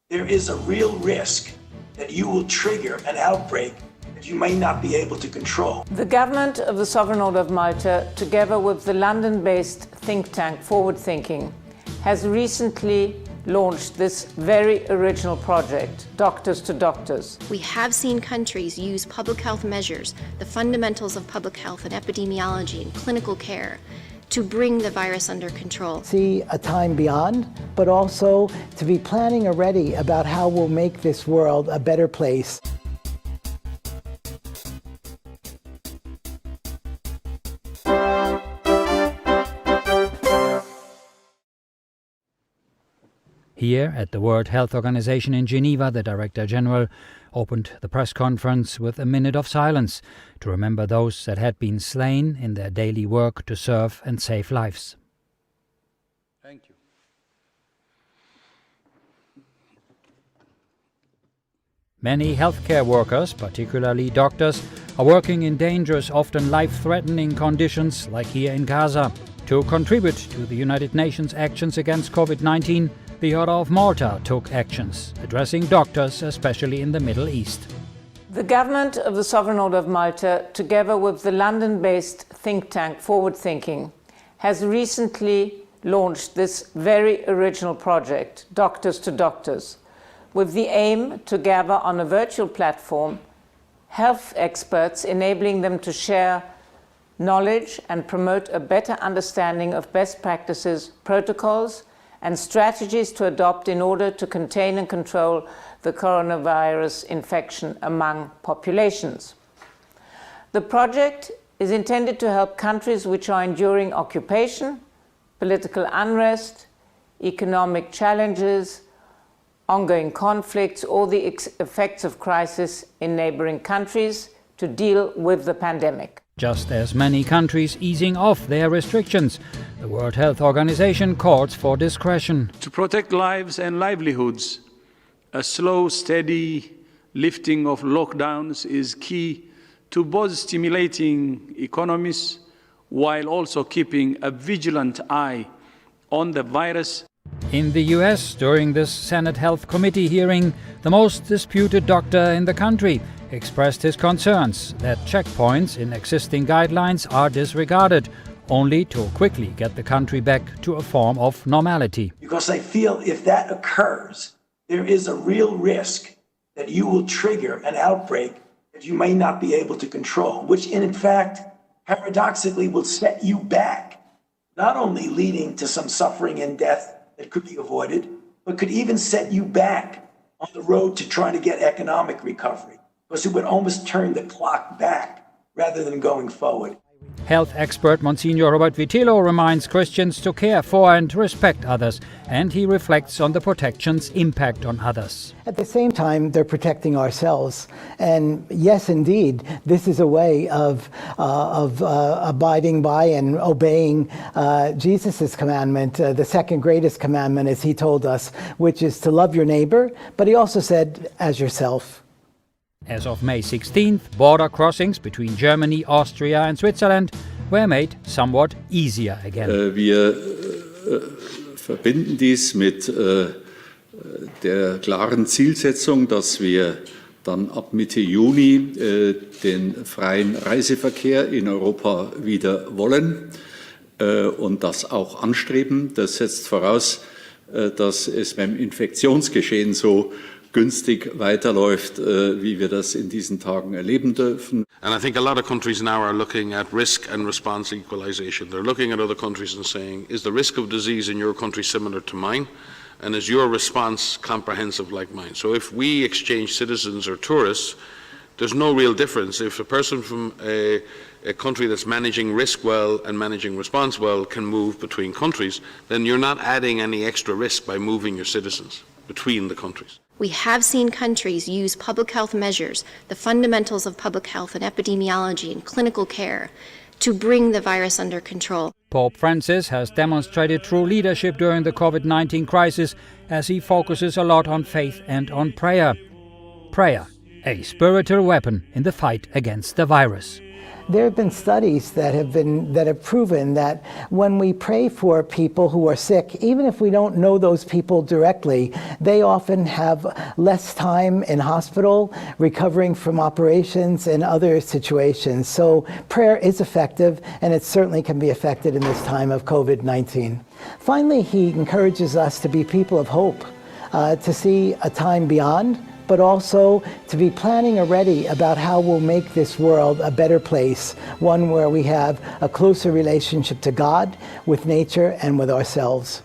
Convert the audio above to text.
there is a real risk that you will trigger an outbreak that you may not be able to control. The government of the Sovereign Order of Malta, together with the London-based think tank Forward Thinking, has recently launched this very original project, Doctors to Doctors. We have seen countries use public health measures, the fundamentals of public health and epidemiology and clinical care, to bring the virus under control. See a time beyond, but also to be planning already about how we'll make this world a better place. Here at the World Health Organization in Geneva, the Director General opened the press conference with a minute of silence to remember those that had been slain in their daily work to serve and save lives. Thank you. Many healthcare workers, particularly doctors, are working in dangerous, often life-threatening conditions like here in Gaza. To contribute to the United Nations actions against COVID-19, the Order of Malta took actions, addressing doctors, especially in the Middle East. The government of the Sovereign Order of Malta, together with the London-based think tank Forward Thinking, has recently launched this very original project, Doctors to Doctors, with the aim to gather on a virtual platform health experts, enabling them to share knowledge and promote a better understanding of best practices, protocols, and strategies to adopt in order to contain and control the coronavirus infection among populations. The project is intended to help countries which are enduring occupation, political unrest, economic challenges, ongoing conflicts, or the effects of crisis in neighboring countries to deal with the pandemic. Just as many countries easing off their restrictions, the World Health Organization calls for discretion. To protect lives and livelihoods, a slow, steady lifting of lockdowns is key to both stimulating economies while also keeping a vigilant eye on the virus. In the US, during this Senate Health Committee hearing, the most disputed doctor in the country expressed his concerns that checkpoints in existing guidelines are disregarded, only to quickly get the country back to a form of normality. Because I feel if that occurs, there is a real risk that you will trigger an outbreak that you may not be able to control, which in fact, paradoxically, will set you back, not only leading to some suffering and death that could be avoided, but could even set you back on the road to trying to get economic recovery, because it would almost turn the clock back rather than going forward. Health expert Monsignor Robert Vitillo reminds Christians to care for and respect others, and he reflects on the protection's impact on others. At the same time, they're protecting ourselves. And yes, indeed, this is a way of abiding by and obeying Jesus' commandment, the second greatest commandment, as he told us, which is to love your neighbor, but he also said, as yourself. As of May 16th, border crossings between Germany, Austria and Switzerland were made somewhat easier again. Wir verbinden dies mit der klaren Zielsetzung, dass wir dann ab Mitte Juni den freien Reiseverkehr in Europa wieder wollen und das auch anstreben. Das setzt voraus, dass es beim Infektionsgeschehen so günstig weiterläuft, wie wir das in diesen Tagen erleben dürfen. And I think a lot of countries now are looking at risk and response equalization. They're looking at other countries and saying, is the risk of disease in your country similar to mine? And is your response comprehensive like mine? So if we exchange citizens or tourists, there's no real difference. If a person from a country that's managing risk well and managing response well can move between countries, then you're not adding any extra risk by moving your citizens between the countries. We have seen countries use public health measures, the fundamentals of public health and epidemiology and clinical care, to bring the virus under control. Pope Francis has demonstrated true leadership during the COVID-19 crisis as he focuses a lot on faith and on prayer. Prayer a spiritual weapon in the fight against the virus. There have been studies that have proven that when we pray for people who are sick, even if we don't know those people directly, they often have less time in hospital, recovering from operations and other situations. So prayer is effective, and it certainly can be effective in this time of COVID-19. Finally, he encourages us to be people of hope, to see a time beyond, but also to be planning already about how we'll make this world a better place, one where we have a closer relationship to God, with nature, and with ourselves.